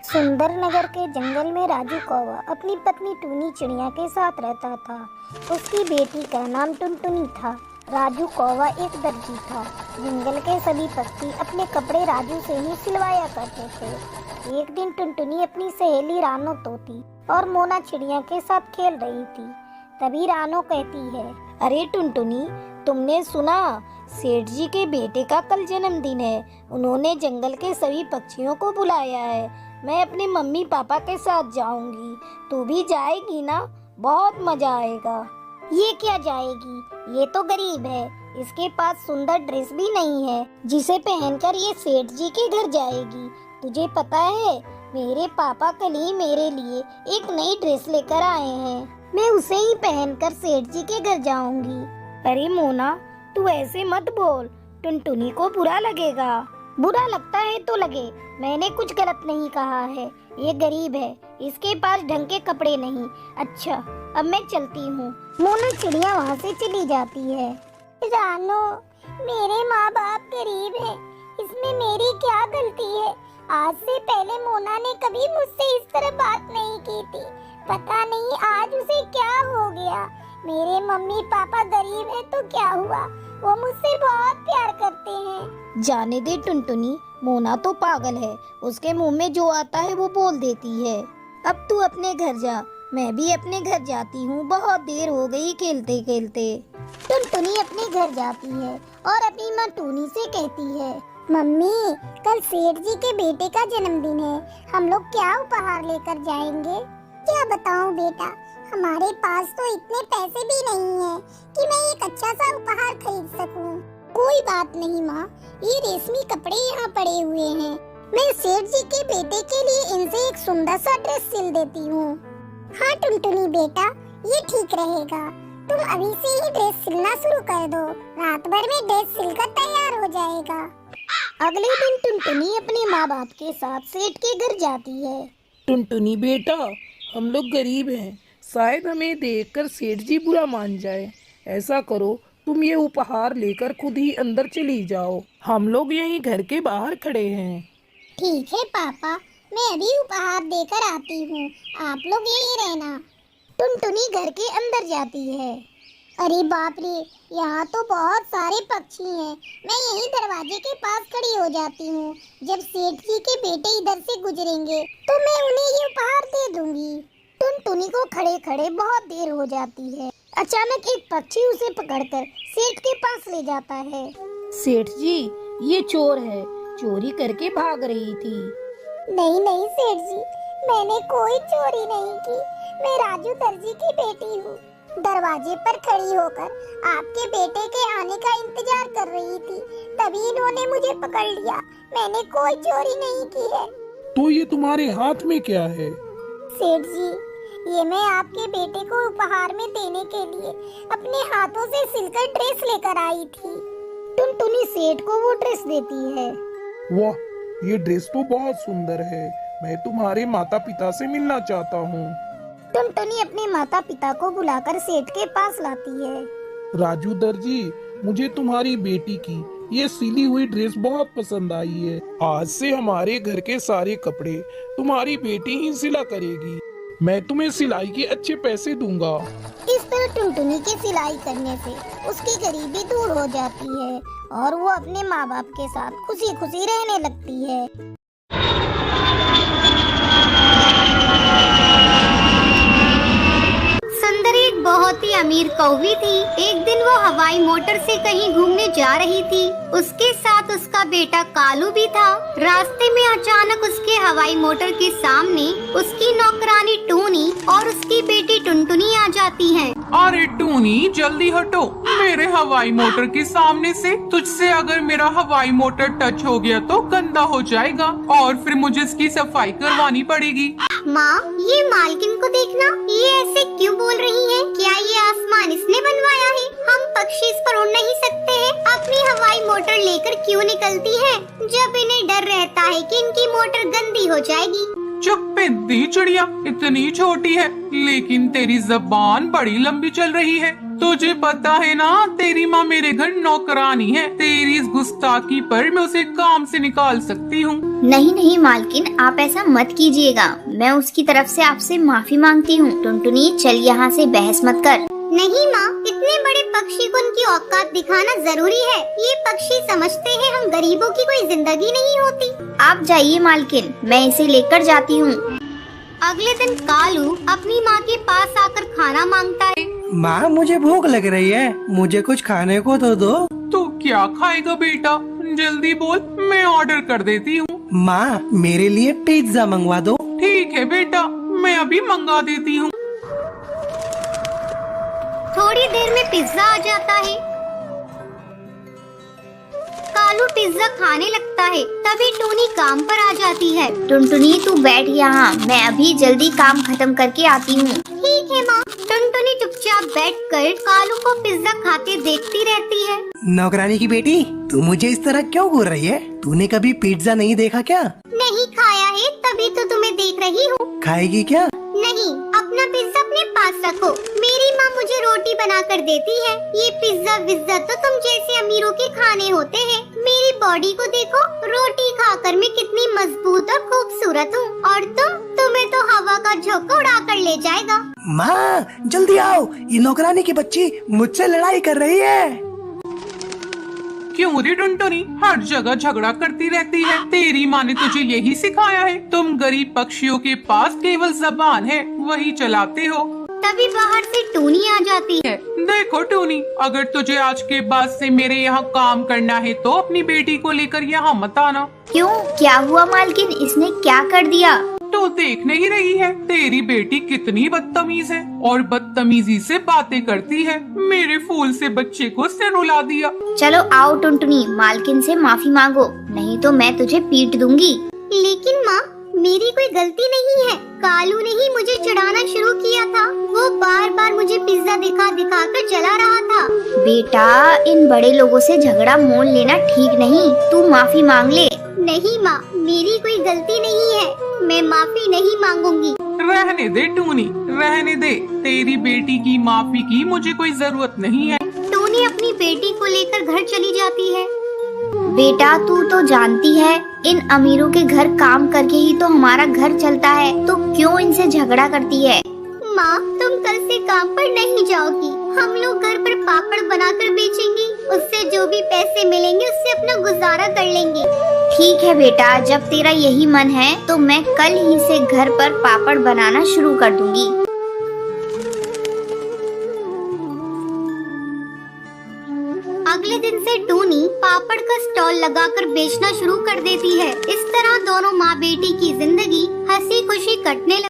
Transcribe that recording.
सुंदर नगर के जंगल में राजू कौवा अपनी पत्नी टूनी चिड़िया के साथ रहता था। उसकी बेटी का नाम टुनटुनी था। राजू कौवा एक दर्जी था। जंगल के सभी पक्षी अपने कपड़े राजू से ही सिलवाया करते थे। एक दिन टुनटुनी अपनी सहेली रानो तोती और मोना चिड़िया के साथ खेल रही थी। तभी रानो कहती है, अरे टुनटुनी, तुमने सुना? सेठ जी के बेटे का कल जन्मदिन है। उन्होंने जंगल के सभी पक्षियों को बुलाया है। मैं अपने मम्मी पापा के साथ जाऊंगी। तू भी जाएगी ना? बहुत मजा आएगा। ये क्या जाएगी? ये तो गरीब है। इसके पास सुंदर ड्रेस भी नहीं है जिसे पहनकर ये सेठ जी के घर जाएगी। तुझे पता है, मेरे पापा कल ही मेरे लिए एक नई ड्रेस लेकर आए हैं। मैं उसे ही पहनकर सेठ जी के घर जाऊंगी। अरे मोना, तू ऐसे मत बोल, टुनटुनी को बुरा लगेगा। बुरा लगता है तो लगे, मैंने कुछ गलत नहीं कहा है। ये गरीब है, इसके पास ढंग के कपड़े नहीं। अच्छा, अब मैं चलती हूँ। मोना चिड़िया वहाँ से चली जाती है। रानो, मेरे माँ बाप गरीब हैं, इसमें मेरी क्या गलती है? आज से पहले मोना ने कभी मुझसे इस तरह बात नहीं की थी। पता नहीं आज उसे क्या हो गया। मेरे मम्मी पापा गरीब हैं तो क्या हुआ, वो मुझसे बहुत प्यार करते हैं। जाने दे टुनटुनी, मोना तो पागल है। उसके मुंह में जो आता है वो बोल देती है। अब तू अपने घर जा, मैं भी अपने घर जाती हूँ। बहुत देर हो गई खेलते खेलते। टुनटुनी अपने घर जाती है और अपनी माँ टूनी से कहती है, मम्मी, कल सेठ जी के बेटे का जन्मदिन है। हम लोग क्या उपहार लेकर जाएंगे? क्या बताऊं बेटा, हमारे पास तो इतने पैसे भी नहीं हैं कि मैं एक अच्छा सा उपहार खरीद सकूं। कोई बात नहीं माँ, ये रेशमी कपड़े यहाँ पड़े हुए हैं। मैं सेठ जी के बेटे के लिए इनसे एक सुंदर सा ड्रेस सिल देती हूँ। हाँ टुनटुनी बेटा, ये ठीक रहेगा। तुम अभी से ही ड्रेस सिलना शुरू कर दो। रात भर में ड्रेस सिलकर तैयार हो जाएगा। अगले दिन टुनटुनी अपने माँ बाप के साथ सेठ के घर जाती है। टुनटुनी बेटा, हम लोग गरीब हैं, शायद हमें देखकर सेठ जी बुरा मान जाए। ऐसा करो, तुम ये उपहार लेकर खुद ही अंदर चली जाओ। हम लोग यहीं घर के बाहर खड़े हैं। ठीक है पापा, मैं अभी उपहार देकर आती हूँ। आप लोग यहीं रहना। टुनटुनी घर के अंदर जाती है। अरे बाप रे, यहाँ तो बहुत सारे पक्षी हैं। मैं यहीं दरवाजे के पास खड़ी हो जाती हूँ। जब सेठ जी के बेटे इधर से गुजरेंगे तो मैं उन्हें ये उपहार दे दूंगी। टुनटुनी को खड़े खड़े बहुत देर हो जाती है। अचानक एक पक्षी उसे पकड़कर सेठ के पास ले जाता है। सेठ जी, ये चोर है, चोरी करके भाग रही थी। नहीं नहीं सेठ जी, मैंने कोई चोरी नहीं की। मैं राजू दर्जी की बेटी हूँ। दरवाजे पर खड़ी होकर आपके बेटे के आने का इंतजार कर रही थी, तभी इन्होंने मुझे पकड़ लिया। मैंने कोई चोरी नहीं की है। तो ये तुम्हारे हाथ में क्या है? सेठ जी, ये मैं आपके बेटे को उपहार में देने के लिए अपने हाथों से सिलकर ड्रेस लेकर आई थी। टुनटुनी सेठ को वो ड्रेस देती है। वाह, ये ड्रेस तो बहुत सुंदर है। मैं तुम्हारे माता पिता से मिलना चाहता हूँ। टुनटुनी अपने माता पिता को बुलाकर सेठ के पास लाती है। राजू दर्जी, मुझे तुम्हारी बेटी की ये सिली हुई ड्रेस बहुत पसंद आई है। आज से हमारे घर के सारे कपड़े तुम्हारी बेटी ही सिला करेगी। मैं तुम्हें सिलाई के अच्छे पैसे दूंगा। इस तरह टुनटुनी की सिलाई करने से उसकी गरीबी दूर हो जाती है और वो अपने माँ बाप के साथ खुशी खुशी रहने लगती है। सुंदर एक बहुत ही अमीर कौवी थी। एक दिन वो हवाई मोटर से कहीं घूमने जा रही थी। उसके साथ उसका बेटा कालू भी था। रास्ते में अचानक उसके हवाई मोटर के सामने उसकी नौकरानी टूनी और उसकी बेटी टुनटुनी आ जाती हैं। अरे टूनी, जल्दी हटो मेरे हवाई मोटर के सामने से। तुझसे अगर मेरा हवाई मोटर टच हो गया तो गंदा हो जाएगा और फिर मुझे इसकी सफाई करवानी पड़ेगी। माँ, ये मालकिन को देखना, ये ऐसे क्यों बोल रही है? क्या ये आसमान इसने बनवाया है? हम पक्षी इस पर उड़ नहीं सकते हैं। अपनी हवाई मोटर लेकर क्यों निकलती है जब इन्हें डर रहता है कि इनकी मोटर गंदी हो जाएगी? चुप पिंदी चिड़िया, इतनी छोटी है लेकिन तेरी जबान बड़ी लंबी चल रही है। तुझे पता है ना, तेरी माँ मेरे घर नौकरानी है। तेरी इस गुस्ताखी पर मैं उसे काम से निकाल सकती हूँ। नहीं नहीं मालकिन, आप ऐसा मत कीजिएगा। मैं उसकी तरफ से आपसे माफी मांगती हूँ। टुनटुनी चल यहाँ से बहस मत कर। नहीं माँ, इतने बड़े पक्षी को उनकी औकात दिखाना जरूरी है। ये पक्षी समझते हैं हम गरीबों की कोई जिंदगी नहीं होती। आप जाइए मालकिन, मैं इसे लेकर जाती हूँ। अगले दिन कालू अपनी माँ के पास आकर खाना मांगता है। माँ मुझे भूख लग रही है, मुझे कुछ खाने को तो दो। तू क्या खाएगा बेटा, जल्दी बोल, मैं ऑर्डर कर देती हूँ। माँ मेरे लिए पिज्जा मंगवा दो। ठीक है बेटा, मैं अभी मंगा देती हूँ। थोड़ी देर में पिज्जा आ जाता है। कालू पिज्जा खाने लगता है, तभी टूनी काम पर आ जाती है। टुनटुनी तू बैठ यहाँ, मैं अभी जल्दी काम खत्म करके आती हूँ। ठीक है माँ। टुनटुनी चुपचाप बैठकर कालू को पिज्जा खाते देखती रहती है। नौकरानी की बेटी, तू मुझे इस तरह क्यों घूर रही है? तूने कभी पिज्जा नहीं देखा क्या? नहीं खाया है, तभी तो तुम्हें देख रही हूँ। खाएगी क्या? नहीं, अपना पिज्जा अपने पास रखो। मेरी माँ मुझे रोटी बना कर देती है। ये पिज्जा विज्जा तो तुम जैसे अमीरों के खाने होते हैं। मेरी बॉडी को देखो, रोटी खाकर मैं कितनी मजबूत और खूबसूरत हूँ। और तुम्हें तो हवा का झोंका उड़ा कर ले जाएगा। माँ जल्दी आओ, ये नौकरानी की बच्ची मुझसे लड़ाई कर रही है। क्यों रे टुनटुनी, हर जगह झगड़ा करती रहती है। तेरी माँ ने तुझे यही सिखाया है? तुम गरीब पक्षियों के पास केवल जबान है, वही चलाते हो। तभी बाहर से टूनी आ जाती है। देखो टूनी, अगर तुझे आज के बाद से मेरे यहाँ काम करना है तो अपनी बेटी को लेकर यहाँ मत आना। क्यों, क्या हुआ मालकिन, इसने क्या कर दिया? तो देख नहीं रही है, तेरी बेटी कितनी बदतमीज है और बदतमीजी से बातें करती है। मेरे फूल से बच्चे को सिर रुला दिया। चलो आओ टुनटुनी, मालकिन से माफी मांगो, नहीं तो मैं तुझे पीट दूंगी। लेकिन माँ, मेरी कोई गलती नहीं है। कालू ने ही मुझे चिढ़ाना शुरू किया था। वो बार बार मुझे पिज्जा दिखा दिखा कर जला रहा था। बेटा, इन बड़े लोगों से झगड़ा मोल लेना ठीक नहीं, तू माफी मांग ले। नहीं माँ, मेरी कोई गलती नहीं है, मैं माफी नहीं मांगूंगी। रहने दे टूनी, रहने दे। तेरी बेटी की माफी की मुझे कोई जरूरत नहीं है। टूनी अपनी बेटी को लेकर घर चली जाती है। बेटा तू तो जानती है, इन अमीरों के घर काम करके ही तो हमारा घर चलता है, तो क्यों इनसे झगड़ा करती है? माँ, तुम कल से काम पर नहीं जाओगी। हम लोग घर पर पापड़ बनाकर बेचेंगे। उससे जो भी पैसे मिलेंगे उससे अपना गुजारा कर लेंगे। ठीक है बेटा, जब तेरा यही मन है तो मैं कल ही से घर पर पापड़ बनाना शुरू कर दूंगी। अगले दिन से टूनी पापड़ का स्टॉल लगाकर बेचना शुरू कर देती है। इस तरह दोनों माँ बेटी की जिंदगी